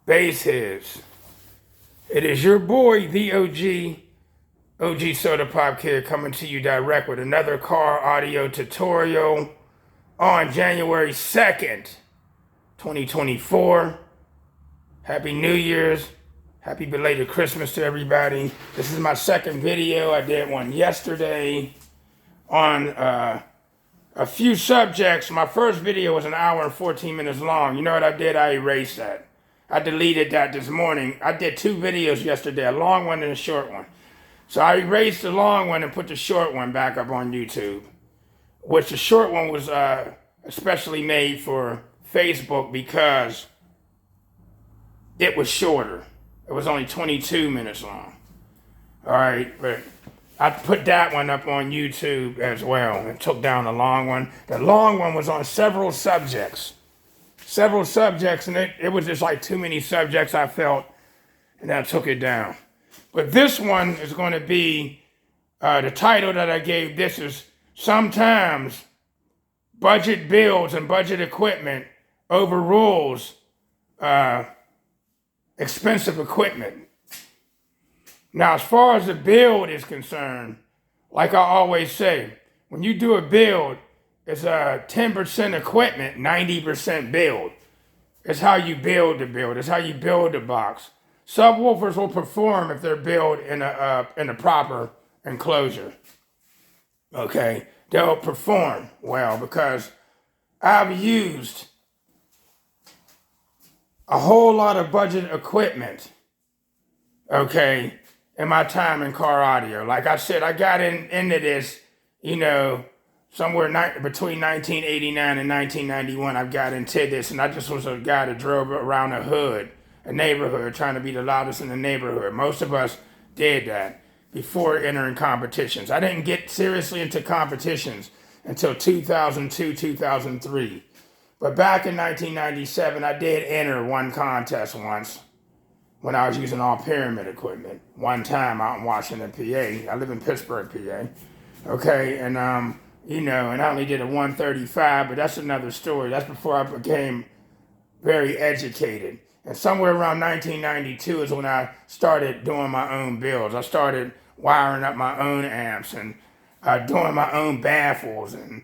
Bass Heads. It is your boy, the OG Soda Pop Kid, coming to you direct with another car audio tutorial on January 2nd, 2024. Happy New Year's. Happy belated Christmas to everybody. This is my second video. I did one yesterday on a few subjects. My first video was an hour and 14 minutes long. You know what I did? I erased that. I deleted that this morning. I did two videos yesterday, a long one and a short one. So I erased the long one and put the short one back up on YouTube, which the short one was especially made for Facebook because it was shorter. It was only 22 minutes long. All right, but I put that one up on YouTube as well and took down the long one. The long one was on several subjects, and it was just like too many subjects, I felt, and I took it down. But this one is going to be, the title that I gave this is Sometimes Budget Builds and Budget Equipment Overrules Expensive Equipment. Now, as far as the build is concerned, like I always say, when you do a build, it's 10% equipment, 90% build. It's how you build the build. It's how you build the box. Subwoofers will perform if they're built in a proper enclosure. Okay, they'll perform well because I've used a whole lot of budget equipment, okay, in my time in car audio. Like I said, I got into this, somewhere between 1989 and 1991, I got into this, and I just was a guy that drove around a neighborhood, trying to be the loudest in the neighborhood. Most of us did that before entering competitions. I didn't get seriously into competitions until 2002, 2003. But back in 1997, I did enter one contest once when I was using all pyramid equipment. One time out in Washington, PA. I live in Pittsburgh, PA. Okay, and and I only did a 135, but that's another story. That's before I became very educated. And somewhere around 1992 is when I started doing my own builds. I started wiring up my own amps and doing my own baffles and,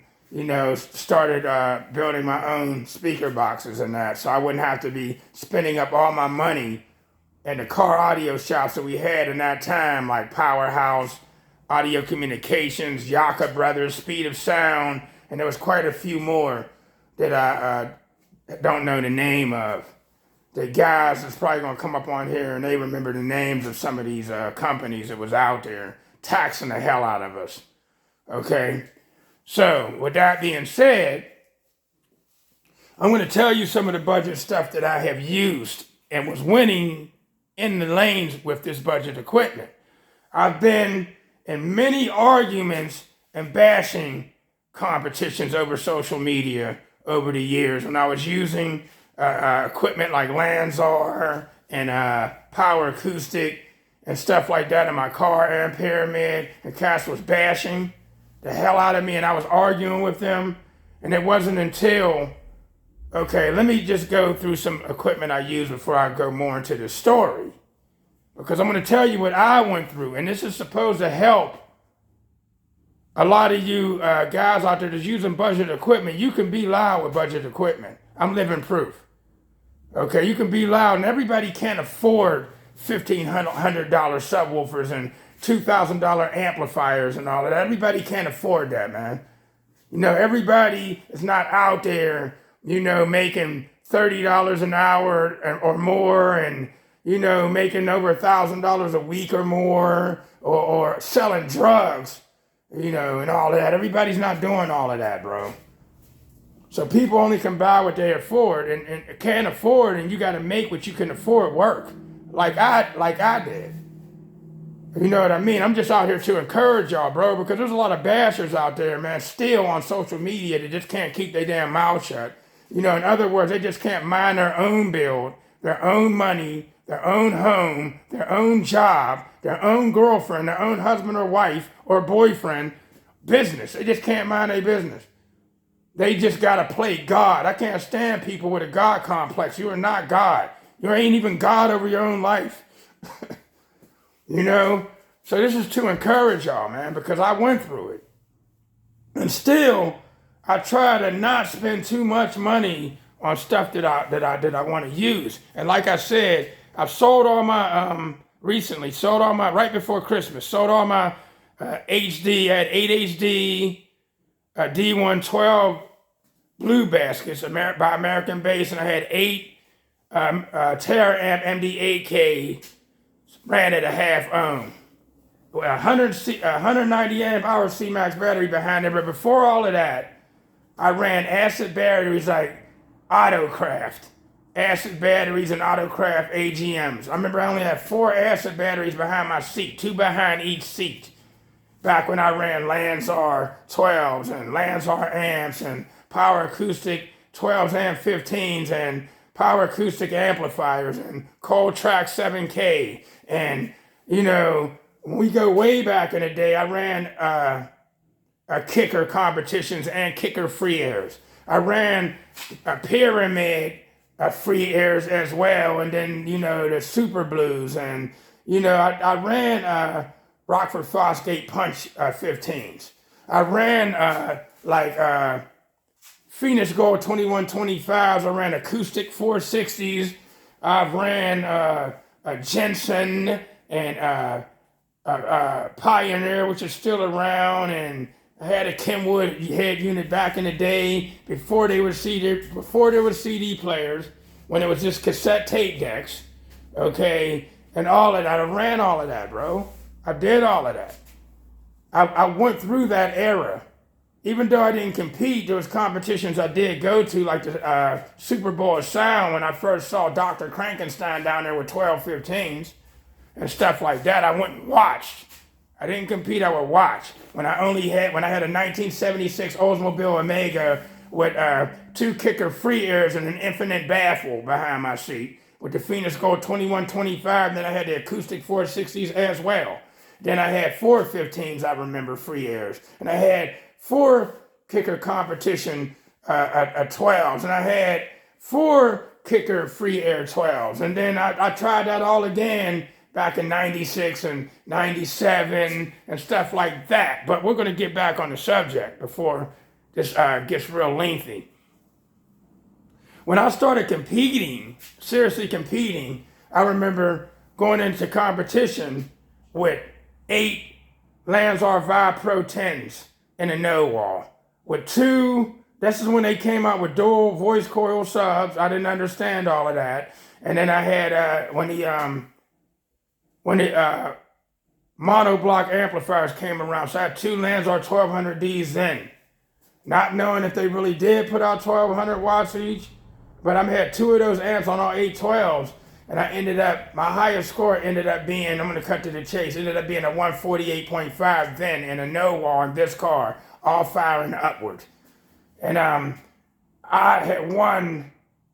started building my own speaker boxes and that. So I wouldn't have to be spending up all my money in the car audio shops that we had in that time, like Powerhouse, Audio Communications, Yaka Brothers, Speed of Sound, and there was quite a few more that I don't know the name of. The guys that's probably going to come up on here and they remember the names of some of these companies that was out there taxing the hell out of us. Okay? So, with that being said, I'm going to tell you some of the budget stuff that I have used and was winning in the lanes with this budget equipment. I've been in many arguments and bashing competitions over social media over the years when I was using equipment like Lanzar and Power Acoustic and stuff like that in my car and Pyramid, and Cass was bashing the hell out of me and I was arguing with them. And it wasn't until, okay, let me just go through some equipment I use before I go more into the story. Because I'm going to tell you what I went through, and this is supposed to help a lot of you guys out there that's using budget equipment. You can be loud with budget equipment. I'm living proof. Okay, you can be loud, and everybody can't afford $1,500 subwoofers and $2,000 amplifiers and all of that. Everybody can't afford that, man. Everybody is not out there, making $30 an hour or more and, making over $1,000 a week or more or selling drugs, and all of that. Everybody's not doing all of that, bro. So people only can buy what they afford and can't afford, and you got to make what you can afford work, like I did. You know what I mean? I'm just out here to encourage y'all, bro, because there's a lot of bashers out there, man, still on social media that just can't keep their damn mouth shut. In other words, they just can't mind their own build, their own money, their own home, their own job, their own girlfriend, their own husband or wife or boyfriend business. They just can't mind their business. They just got to play God. I can't stand people with a God complex. You are not God. You ain't even God over your own life. You know? So this is to encourage y'all, man, because I went through it. And still, I try to not spend too much money on stuff that I want to use. And like I said, I've sold all my recently, sold all my right before Christmas, sold all my HD, I had 8 HD, D112 blue baskets by American Base, and I had 8 Teraamp MD8K, ran at a half ohm. 190 amp hour C-Max battery behind it, but before all of that, I ran acid batteries like Autocraft, acid batteries and Autocraft AGMs. I remember I only had 4 acid batteries behind my seat, 2 behind each seat. Back when I ran Lanzar 12s and Lanzar amps and Power Acoustic 12s and 15s and Power Acoustic amplifiers and Coltrack 7K. And, you know, when we go way back in the day, I ran kicker competitions and kicker free airs. I ran a pyramid free airs as well, and then, you know, the Super Blues, and, you know, I ran Rockford Fosgate Punch 15s. I ran Phoenix Gold 2125s. I ran acoustic 460s. I've ran a Jensen and Pioneer, which is still around, and I had a Kenwood head unit back in the day before there were CD players, when it was just cassette tape decks, okay, and all of that. I ran all of that, bro. I did all of that. I went through that era. Even though I didn't compete, there was competitions I did go to, like the Super Bowl of Sound, when I first saw Dr. Krankenstein down there with 1215s and stuff like that. I went and watched. I didn't compete, I would watch. When I had a 1976 Oldsmobile Omega with 2 kicker free airs and an infinite baffle behind my seat with the Phoenix Gold 2125, then I had the acoustic 460s as well. Then I had 415s, I remember, free airs. And I had 4 kicker competition 12s. And I had 4 kicker free air 12s. And then I tried that all again back in 96 and 97 and stuff like that. But we're going to get back on the subject before this gets real lengthy. When I started competing, seriously competing, I remember going into competition with 8 Lanzar Vibe Pro 10s in a no wall. With 2, this is when they came out with dual voice coil subs. I didn't understand all of that. And then I had, when the monoblock amplifiers came around, so I had 2 Lanzar 1200Ds then. Not knowing if they really did put out 1200 watts each, but I had 2 of those amps on all 812s, and I ended up, my highest score ended up being, I'm going to cut to the chase, ended up being a 148.5 then in a no wall in this car, all firing upward. And I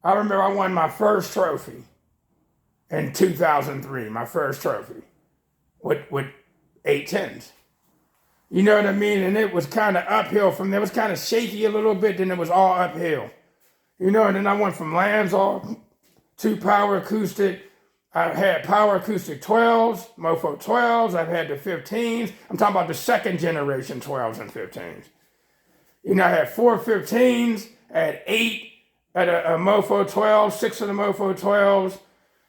remember I won my first trophy in 2003, my first trophy with 810s. You know what I mean? And it was kind of uphill from there. It was kind of shaky a little bit, then it was all uphill. You know, and then I went from Lanzar to Power Acoustic. I had Power Acoustic 12s, Mofo 12s. I've had the 15s. I'm talking about the second generation 12s and 15s. You know, I had 4 15s. I had 8 at a Mofo 12, 6 of the Mofo 12s.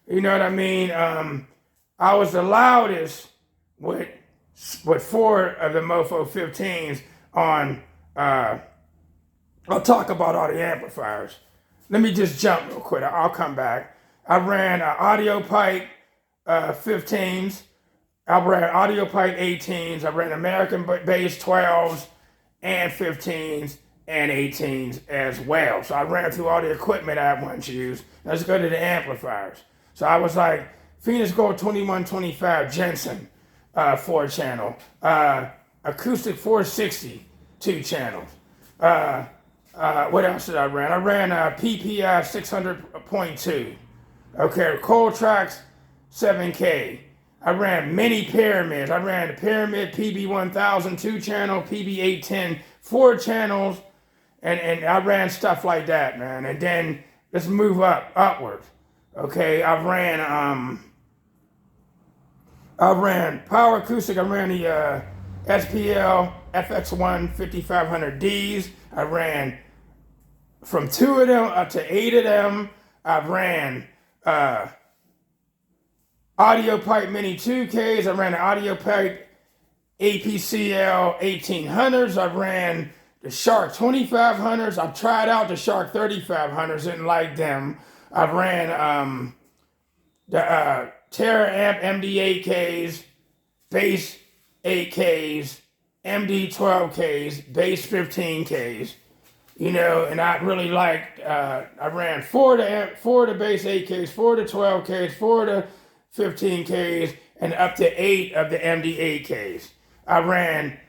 You know what I mean? I was the loudest with 4 of the Mofo 15s on, I'll talk about all the amplifiers. Let me just jump real quick. I'll come back. I ran Audio Pipe 15s. I ran Audio Pipe 18s. I ran American Base 12s and 15s and 18s as well. So I ran through all the equipment I wanted to use. Let's go to the amplifiers. So I was like, Phoenix Gold 2125 Jensen 4-channel. Acoustic 460 2 channels. What else did I run? I ran PPI 600.2. Okay, Coltrax 7K. I ran many pyramids. I ran the Pyramid PB1000 2-channel, PB810 4 channels, and I ran stuff like that, man. And then let's move upward. Okay, I ran Power Acoustic. I ran the SPL FX1 5500Ds. I ran from 2 of them up to 8 of them. I ran Audio Pipe Mini 2Ks. I ran the Audio Pipe APCL 1800s. I ran the Shark 2500s. I tried out the Shark 3500s, didn't like them. I ran the Terra Amp MD8Ks, Bass 8Ks, MD12Ks, Bass 15Ks. You know, and I really liked, I ran four of the Bass 8Ks, 4 of the 12Ks, 4 of the 15Ks, and up to 8 of the MD8Ks. I ran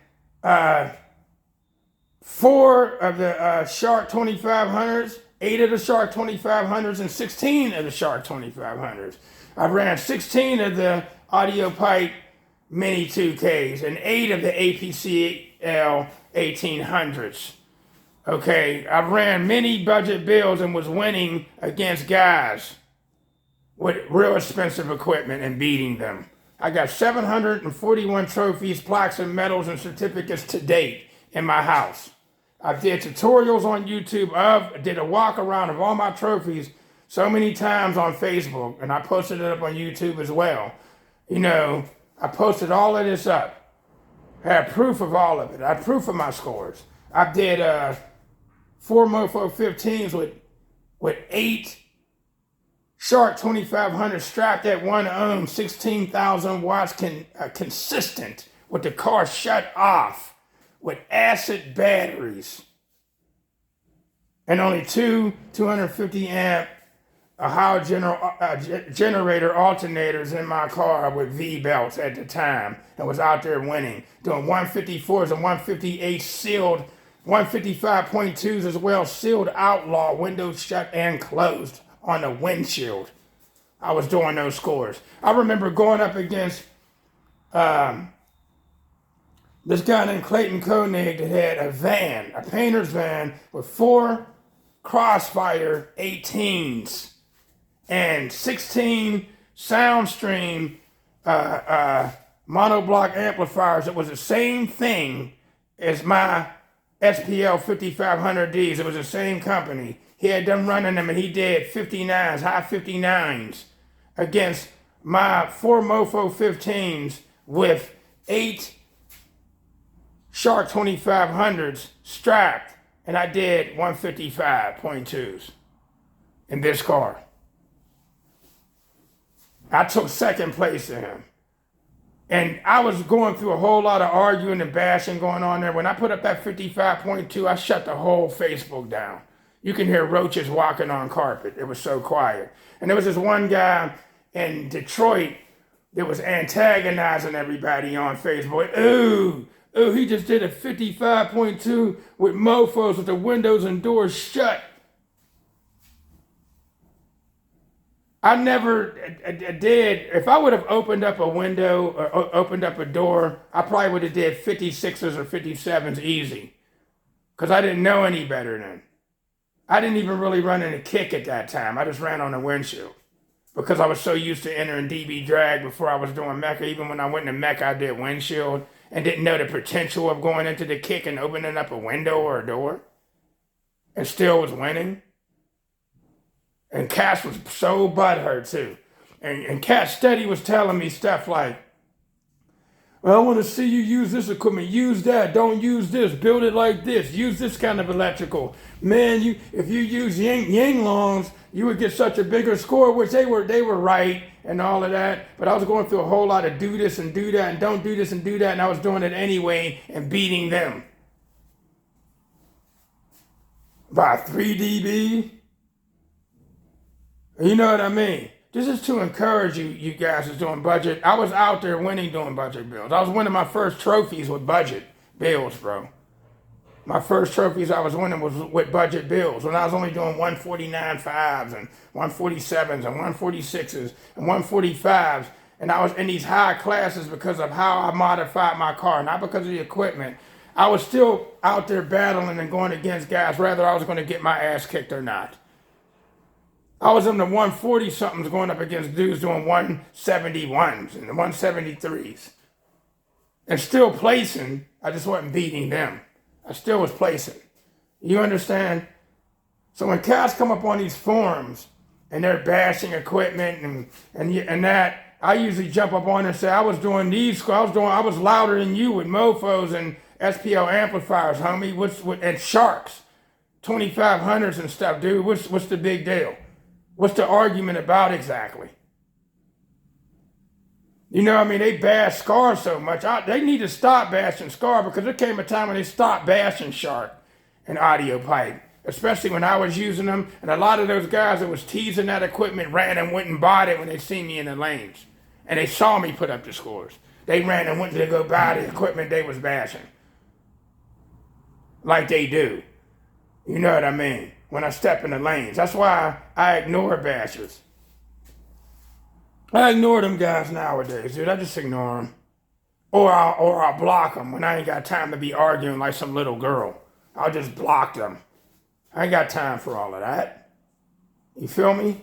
4 of the Shark 2500s, 8 of the Shark 2500s, and 16 of the Shark 2500s. I ran 16 of the Audio Pipe Mini 2Ks and 8 of the APCL 1800s. Okay, I ran many budget builds and was winning against guys with real expensive equipment and beating them. I got 741 trophies, plaques, and medals and certificates to date in my house. I did tutorials on YouTube did a walk around of all my trophies so many times on Facebook, and I posted it up on YouTube as well. You know, I posted all of this up. I had proof of all of it. I had proof of my scores. I did 4 Mofo 15s with 8 Shark 2500 strapped at 1 ohm, 16,000 watts consistent with the car shut off with acid batteries. And only 250 amp Ohio generator alternators in my car with V-belts at the time and was out there winning. Doing 154s and 158 sealed, 155.2s as well, sealed outlaw, windows shut and closed on the windshield. I was doing those scores. I remember going up against this guy named Clayton Koenig that had a van, a painter's van with 4 Crossfire 18s and 16 Soundstream monoblock amplifiers. It was the same thing as my SPL 5500Ds. It was the same company. He had them running them, and he did 59s, high 59s against my 4 Mofo 15s with 8 Shark 2500s strapped, and I did 155.2s in this car. I took second place to him. And I was going through a whole lot of arguing and bashing going on there. When I put up that 55.2, I shut the whole Facebook down. You can hear roaches walking on carpet. It was so quiet. And there was this one guy in Detroit that was antagonizing everybody on Facebook. Ooh, he just did a 55.2 with mofos with the windows and doors shut. I never did. If I would have opened up a window or opened up a door, I probably would have did 56s or 57s easy. Because I didn't know any better then. I didn't even really run in a kick at that time. I just ran on the windshield. Because I was so used to entering DB drag before I was doing Mecca. Even when I went to Mecca, I did windshield and didn't know the potential of going into the kick and opening up a window or a door. And still was winning. And Cass was so butthurt too. And Cass steady was telling me stuff like, well, I want to see you use this equipment. Use that. Don't use this. Build it like this. Use this kind of electrical. Man, if you use Yinglongs, you would get such a bigger score, which they were right and all of that. But I was going through a whole lot of do this and do that and don't do this and do that. And I was doing it anyway and beating them. By 3 dB. You know what I mean? This is to encourage you guys who's doing budget. I was out there winning doing budget builds. I was winning my first trophies with budget builds, bro. My first trophies I was winning was with budget builds when I was only doing 149.5s and 147s and 146s and 145s. And I was in these high classes because of how I modified my car, not because of the equipment. I was still out there battling and going against guys, whether I was going to get my ass kicked or not. I was in the 140 somethings going up against dudes doing 171s and the 173s. And still placing, I just wasn't beating them. I still was placing. You understand? So when cats come up on these forums and they're bashing equipment and that, I usually jump up on and say, I was doing these, I was louder than you with mofos and SPL amplifiers, homie, and sharks, 2500s and stuff, dude. What's the big deal? What's the argument about exactly? You know, I mean, they bash Scar so much. They need to stop bashing Scar because there came a time when they stopped bashing Shark and Audio Pipe, especially when I was using them. And a lot of those guys that was teasing that equipment ran and went and bought it when they see me in the lanes. And they saw me put up the scores. They ran and went to go buy the equipment they was bashing. Like they do. You know what I mean? When I step in the lanes. That's why I ignore bashers. I ignore them guys nowadays, dude. I just ignore them. Or I'll block them when I ain't got time to be arguing like some little girl. I'll just block them. I ain't got time for all of that. You feel me?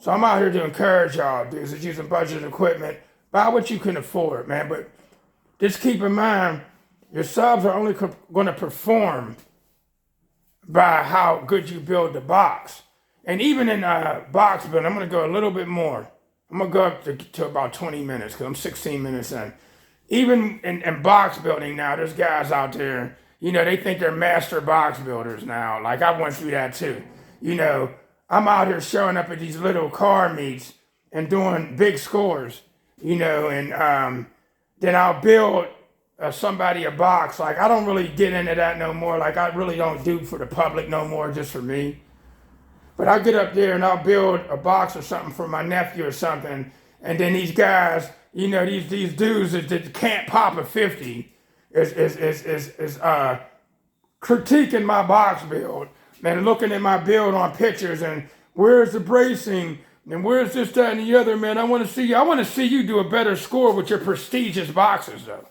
So I'm out here to encourage y'all, dudes, that's using budget equipment. Buy what you can afford, man. But just keep in mind, your subs are only going to perform by how good you build the box. And even in box building, I'm going to go a little bit more. I'm going to go up to about 20 minutes because I'm 16 minutes in. Even in box building now, there's guys out there, you know, they think they're master box builders now. Like I went through that too. You know, I'm out here showing up at these little car meets and doing big scores, you know, and then I'll build somebody a box. Like I don't really get into that no more. Like I really don't do for the public no more, just for me. But I'll get up there and I'll build a box or something for my nephew or something. And then these guys, you know, these dudes that can't pop a 50 is critiquing my box build and looking at my build on pictures and where's the bracing and where's this, that, and the other, man. I want to see you do a better score with your prestigious boxes, though.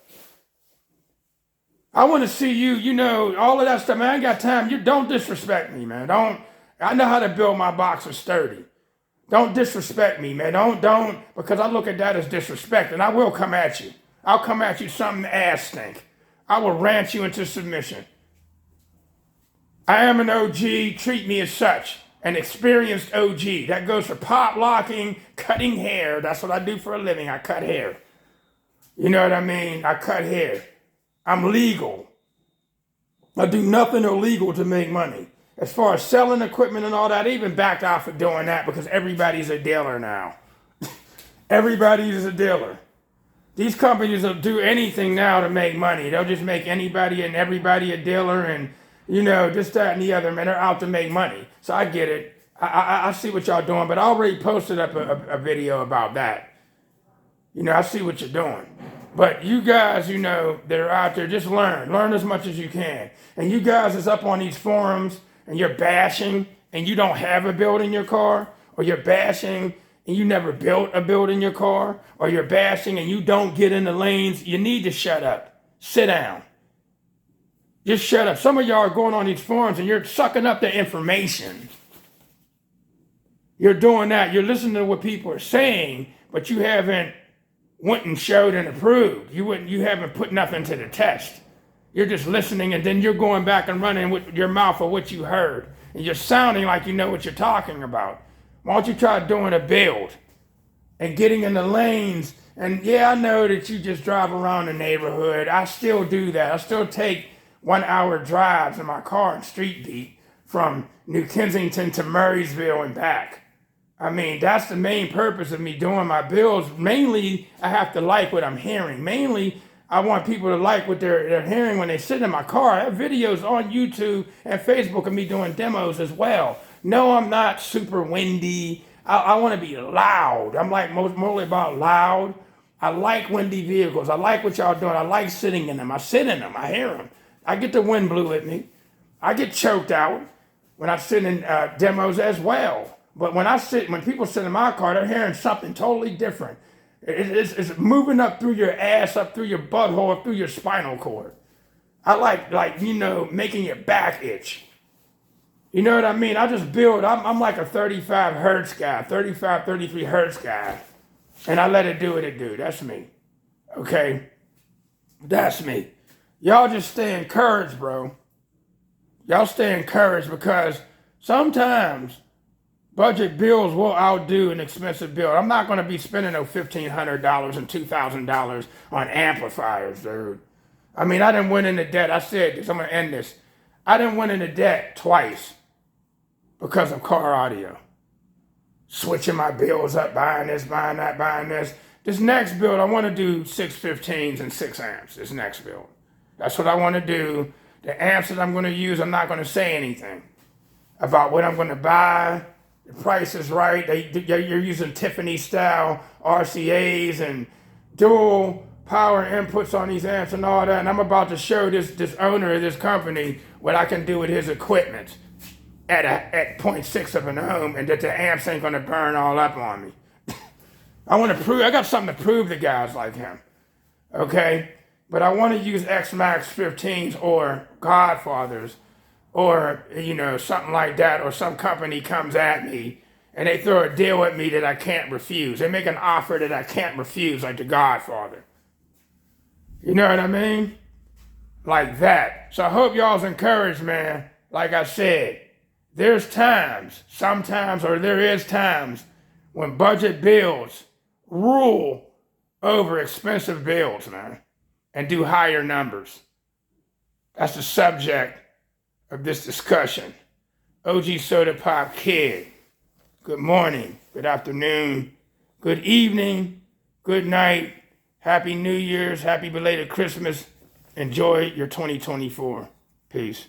I want to see you, you know, all of that stuff, man. I ain't got time. You don't disrespect me, man. I know how to build my boxes sturdy. Don't disrespect me, man. Don't, because I look at that as disrespect, and I will come at you. I'll come at you something ass stink. I will rant you into submission. I am an OG. Treat me as such. An experienced OG. That goes for pop locking, cutting hair. That's what I do for a living. I cut hair. You know what I mean? I cut hair. I'm legal. I do nothing illegal to make money. As far as selling equipment and all that, I even backed off of doing that because everybody's a dealer now. Everybody is a dealer. These companies will do anything now to make money. They'll just make anybody and everybody a dealer and, you know, this, that, and the other, man. They're out to make money. So I get it. I see what y'all doing, but I already posted up a video about that. You know, I see what you're doing. But you guys, you know, that are out there, just learn. Learn as much as you can. And you guys is up on these forums and you're bashing and you don't have a build in your car, or you're bashing and you never built a build in your car, or you're bashing and you don't get in the lanes, you need to shut up. Sit down. Just shut up. Some of y'all are going on these forums and you're sucking up the information. You're doing that. You're listening to what people are saying, but you haven't went and showed and approved. You haven't put nothing to the test. You're just listening and then you're going back and running with your mouth of what you heard. And you're sounding like you know what you're talking about. Why don't you try doing a build and getting in the lanes? And yeah, I know that you just drive around the neighborhood. I still do that. I still take 1 hour drives in my car in Street Beat from New Kensington to Murraysville and back. I mean, that's the main purpose of me doing my builds. Mainly, I have to like what I'm hearing. Mainly, I want people to like what they're hearing when they sit in my car. I have videos on YouTube and Facebook of me doing demos as well. No, I'm not super windy. I want to be loud. I'm like mostly about loud. I like windy vehicles. I like what y'all doing. I like sitting in them. I sit in them. I hear them. I get the wind blew at me. I get choked out when I sit in demos as well. But when people sit in my car, they're hearing something totally different. It's moving up through your ass, up through your butthole, up through your spinal cord. I like, you know, making your back itch. You know what I mean? I just build, I'm like a 35 hertz guy, 35, 33 hertz guy. And I let it do what it do. That's me. Okay? That's me. Y'all just stay encouraged, bro. Y'all stay encouraged because sometimes budget bills will outdo an expensive bill. I'm not going to be spending no $1,500 and $2,000 on amplifiers, dude. I mean, I didn't went into debt. I said this. I'm going to end this. I didn't went into debt twice because of car audio. Switching my bills up, buying this, buying that, buying this. This next build, I want to do 615s and 6 amps. This next build. That's what I want to do. The amps that I'm going to use, I'm not going to say anything about what I'm going to buy. The price is right. You're using Tiffany style RCAs and dual power inputs on these amps and all that. And I'm about to show this owner of this company what I can do with his equipment at 0.6 of an ohm, and that the amps ain't gonna burn all up on me. I got something to prove to guys like him. Okay? But I want to use Xmax 15s or Godfathers or, something like that, or some company comes at me and they throw a deal at me that I can't refuse. They make an offer that I can't refuse, like the Godfather. You know what I mean? Like that. So I hope y'all's encouraged, man. Like I said, there is times when budget bills rule over expensive bills, man, and do higher numbers. That's the subject of this discussion. OG Soda Pop Kid. Good morning, good afternoon, good evening, good night, happy New Year's, happy belated Christmas. Enjoy your 2024. Peace.